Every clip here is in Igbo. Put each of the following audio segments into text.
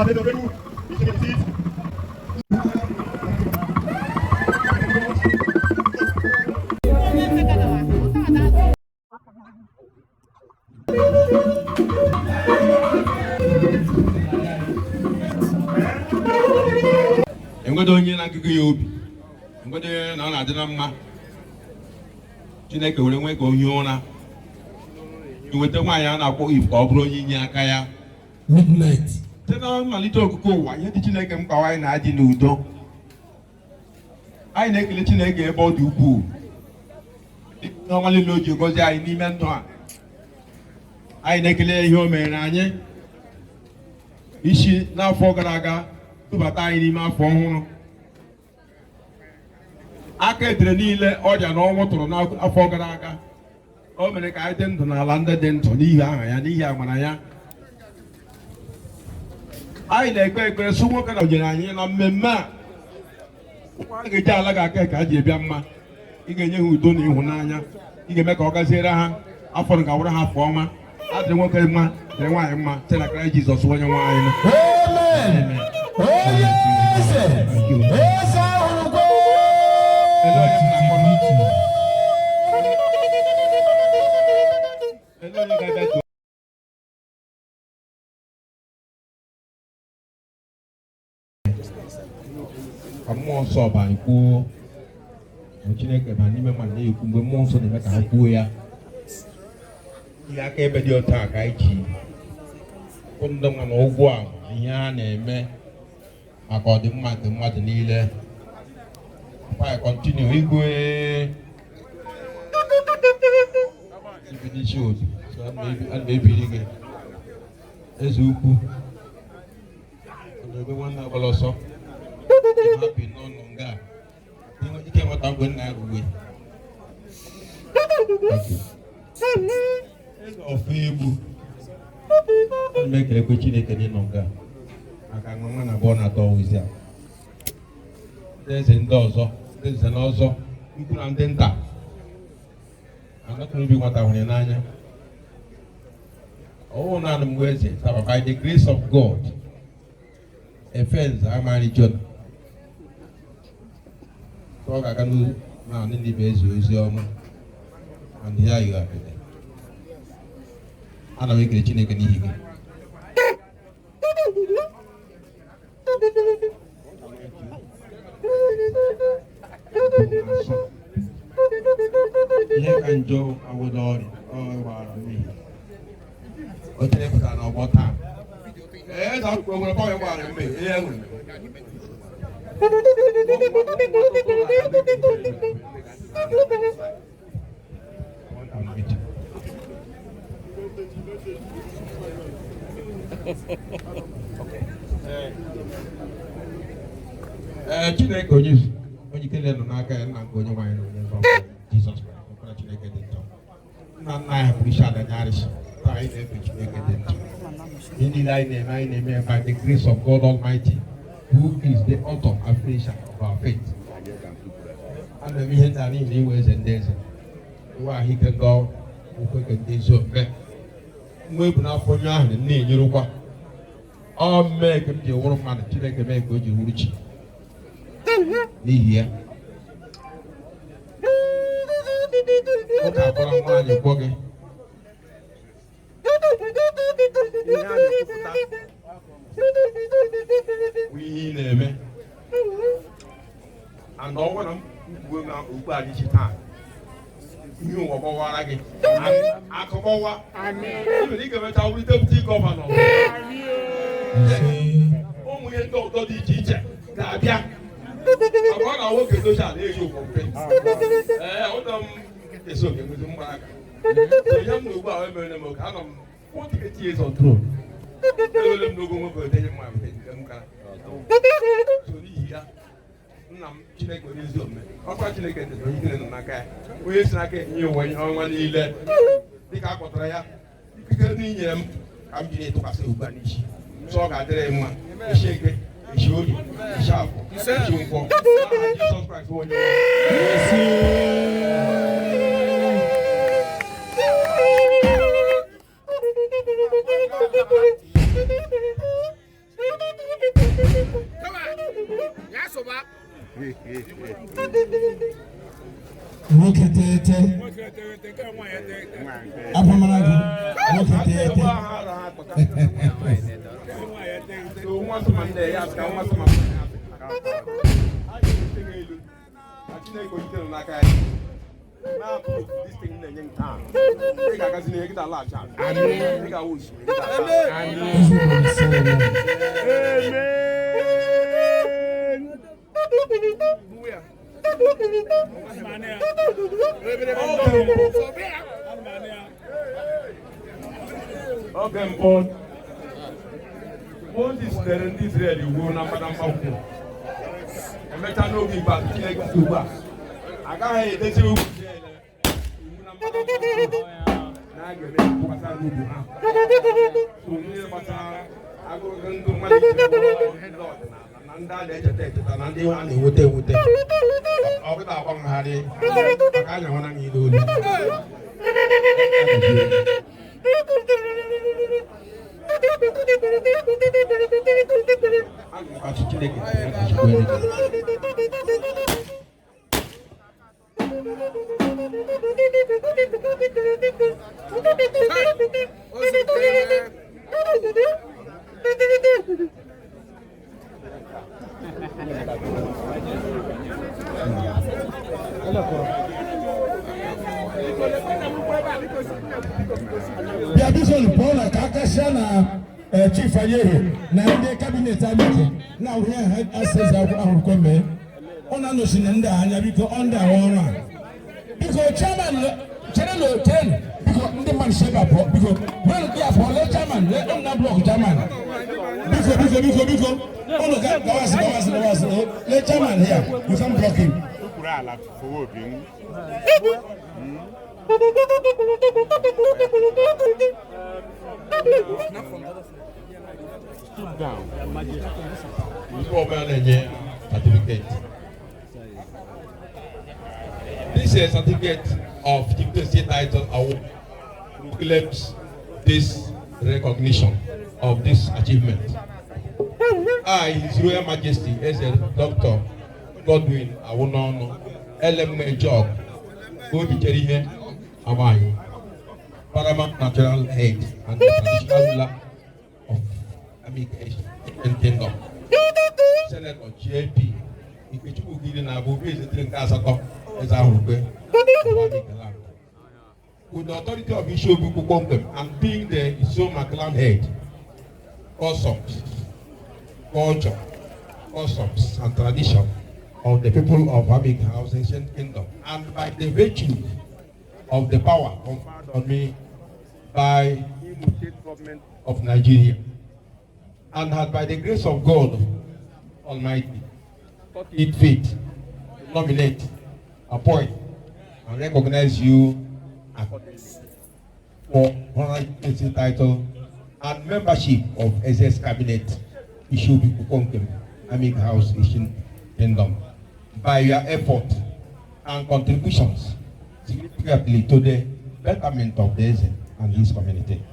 Adedoberu, you can see it. Enwedo onye na-agụgụ ya obi, enwedo na ọ na-adị na mma. Chineke were nwe ka onye ụra iweta nwaanyị a na-akpọ if ka ọ bụrụ onye inye aka ya midnight. Site na mmalite okụkọ ụwa, ihe dị Chineke mkpa anyị na-adị n'udo. Anyị na-ekele Chineke ebe ọ dị ukwuu. N'ọnwa niile o ji gọzie anyị n'ime ndụ a. Anyị na-ekele ihe o mere anyị isi n'afọ gara aga tụbata anyị n'ime afọ ọhụrụ. Aka edere niile ọrịa na ọnwụ tụrụ n'afọ gara aga. O mere ka anyị dị ndụ n'ala ndị dị ndụ n'ihi aha ya, n'ihi amara ya. Anyị na-ekpe ekpere sụ nwoke na onyere anyị na mmemme a. A ga-eji ala ga-aka ka a ji ebịa mma. Ị ga-enye ha udo na ịhụnanya. Ị ga-eme ka ọ gaziere ha afọ nke awụrụ ha afọ ọma. Adịrị nwoke mma, dịrị nwaanyị mma, site na Kraịst Jizọs onye nwe anyị. Amen. Mmụọ nsọ bụ anyị kwuo Chineke ma n'ime mmadụ na-ekwu mgbe mmụọ nsọ na-eme ka ha kwuo ya. Ihe aka ebe dị otu a ka anyị ji kwụ ndị nwa na ụgwọ a ihe ha na-eme maka ọdịmma nke mmadụ niile. I continue igwe shows so maybe again eze ukwu ebe nwanne agbala ọsọ happy n'ọnụ nga ike nwata mgbe nna ya uwe ofu egbu na-ekele Chineke n'ịnọ nga maka nwa na abụọ na-atọ ozi a eze ndị ọzọ eze na ọzọ ikwu na ndị nta anakụrụ ibi nwata hụrụ n'anya ọwụ naanị mgbe eze taba by the grace of God efenza amari Jona so ọ ga-aga na ndị bụ eze ozi ọma and here you are today. Ana m ekele Chineke n'ihi gị. Ihe ka njọ awụda ọrịa ọgbara mmiri o chere pụtara n'ọgbọ taa eze akwụkwọ nwere bọọ gbara mmiri ihe nwere Chineke onye ikele nọ n'aka ya nna nke onye nwanyị na onye nzọpụta Jizọs Kraịst ọkpara Chineke dị ntọ. Nna nna anyị hapụrụ isi ala nyarịsị taa anyị na-efe Chineke dị ntọ. Ihe niile anyị na-eme by the grace of God Almighty who is the author and finisher of our faith. A na-eme ihe ndị a n'ihi na iwe eze ndị eze iwe ahụike ndị ọrụ okweke ndị ezi omume nwa ebu n'afọ onye ahụ na-enyerụkwa ọ mee ka m ji wụrụ mmadụ Chineke mee ka o ji wuru chi n'ihi ya ọ ga-akwara nwaanyị gwọ gị ihe ị na-eme and ọ gwara m ugbu a dịchi taa ihe ụwa gbawara gị akụkọwa ị ga-emecha wụrụ deputy gọvanọ ụmụ ihe ndị ọzọ dị iche iche ga-abịa ọ na nwoke dozi ala eji okwompe ụlọ m esi oge nwezi mgbaraka ihe m na ugbu a emere m oge anọ m 48 years on throne elele m n'ogo nwoke odenye mma m gara so n'ihi ya nna m Chineke onye ezi omume ọkwa Chineke dị onye ikere nọ n'aka ya onye si n'aka enye ụwa ihe ọnwa niile dịka a kpọtara ya ikikere n'inyere m ka m jiri etụkwasị ugbu a n'isi so ọ ga-adịrị mma isi eke isi oyi isi afọ isi nkwọ Jizọs Kraịst onye nwe tete. Apa managu? Nwoke tete. Okay, Paul. What is the Israel? You go na Madam Bauku. I met an old back to Cuba. I got a little. The addition Paul Kakashana Chief Ayeho, now the cabinet Amike. Now here had access of our comment. On a notion and because under one. Because Chairman General 10, because the man said because when they are for the Chairman, let them not block Chairman. Because oh no, that was let Chairman here, you can block him. Stood down. Certificate. This is a certificate of chieftaincy title award claims this recognition of this achievement. I, His Royal Majesty, as a Dr. Godwin Awunono, LM Jog, Adaejiagamba, Amike, Paramount Natural Head and the traditional ruler of Amike and Kingdom. Senator JP, Ikechukwu Gidi na Abu Bezi Trinkasako, as I would be. With the authority of Ishobu Kukomkem and being the Iso-Maclan head, customs, culture, customs and tradition of the people of Amike House Ancient Kingdom, and by the virtue of the power conferred on me by the state government of Nigeria, and had by the grace of God Almighty thought it fit to nominate, appoint, and recognize you for honorary title and membership of SS Cabinet issued Kukonkem, Amike House Asian Kingdom, by your effort and contributions significantly to the betterment of the Eze and his community.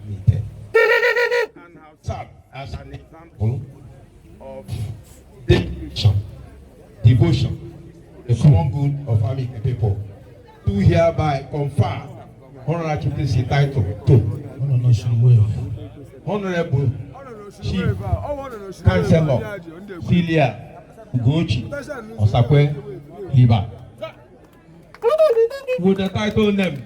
Amike. And have served as an example of dedication, devotion, the common good of Amike people, to hereby confer honorary chieftaincy title to Honorable Chief Councillor Celia Osakwe Liba, with the title name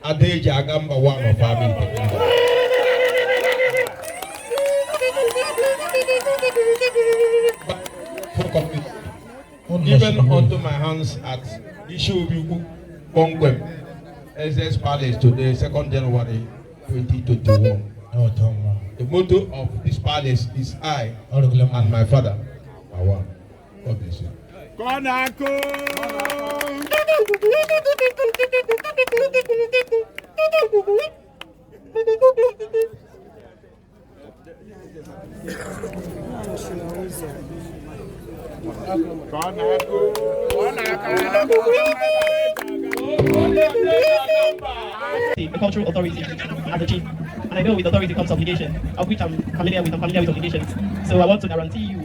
Adaejiagamba, one of Amike. Given unto my hands at Ishobu Kongwem, SS Palace today, 2nd January 2021. The motto of this palace is I and my father. God bless you. The cultural authority as a chief, and I know with authority comes obligation, of which I'm familiar with obligations. So I want to guarantee you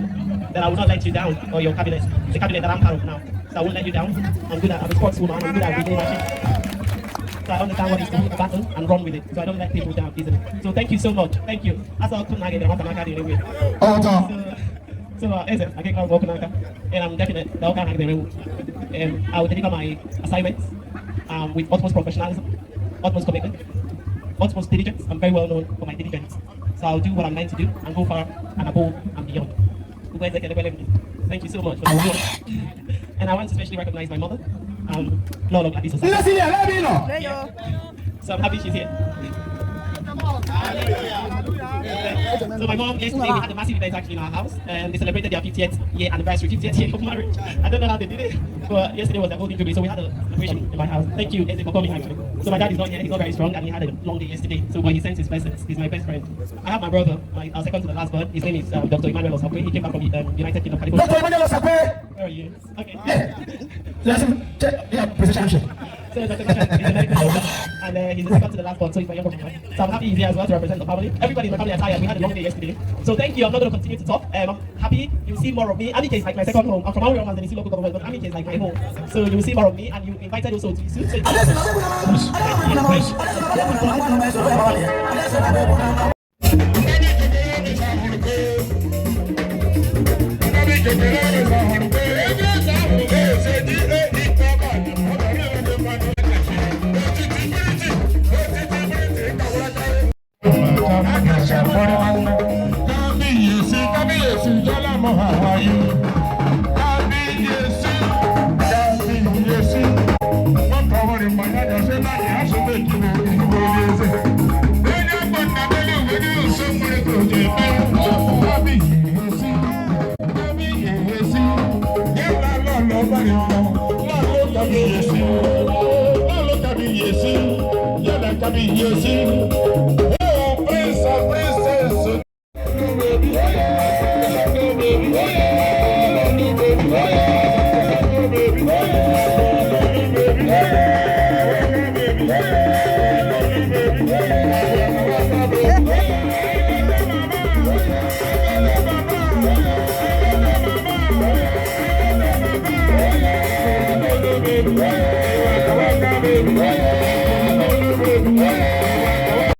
that I will not let you down or your cabinet, the cabinet that I'm part of now. so I won't let you down. I'm good at, I'm a sportswoman, I'm good at relay matching. So I understand what it's to hit a battle and run with it. So I don't let people down easily. So thank you so much. Thank you. That's all. So Eze, I get called Walking Anchor, and I'm definite that I can I will dedicate my assignments with utmost professionalism, utmost commitment, utmost diligence. I'm very well known for my diligence. So I'll do what I'm meant to do and go far and above and beyond. Thank you so much for the and I want to especially recognize my mother, Lolo Gladys. So I'm happy she's here. So my mom, yesterday we had a massive event actually in our house, and they celebrated their 50th year anniversary, 50th year of marriage. I don't know how they did it, but yesterday was their golden jubilee, so we had a celebration in my house. Thank you, Eze, for coming actually. So my dad is not here, he's not very strong, and he had a long day yesterday, so but he sends his blessings. He's my best friend. I have my brother, our second to the last born. His name is Dr. Osakwe. He came back from United Kingdom, California. Dr. Osakwe! Where are you? Okay. Yeah, President. So Dr. Osakwe is a medical doctor, and he's the second to the last born, so he's my younger brother. So I'm happy he's here as well to represent the family. Everybody in my family are tired. We had a long day yesterday. So thank you. I'm not going to continue to talk. I'm happy you'll see more of me. Amike is like my second home. I'm from Aurora, and then you see local government, but Amike is like my home. So you'll see more of me, and you invited also to soon. So Baby,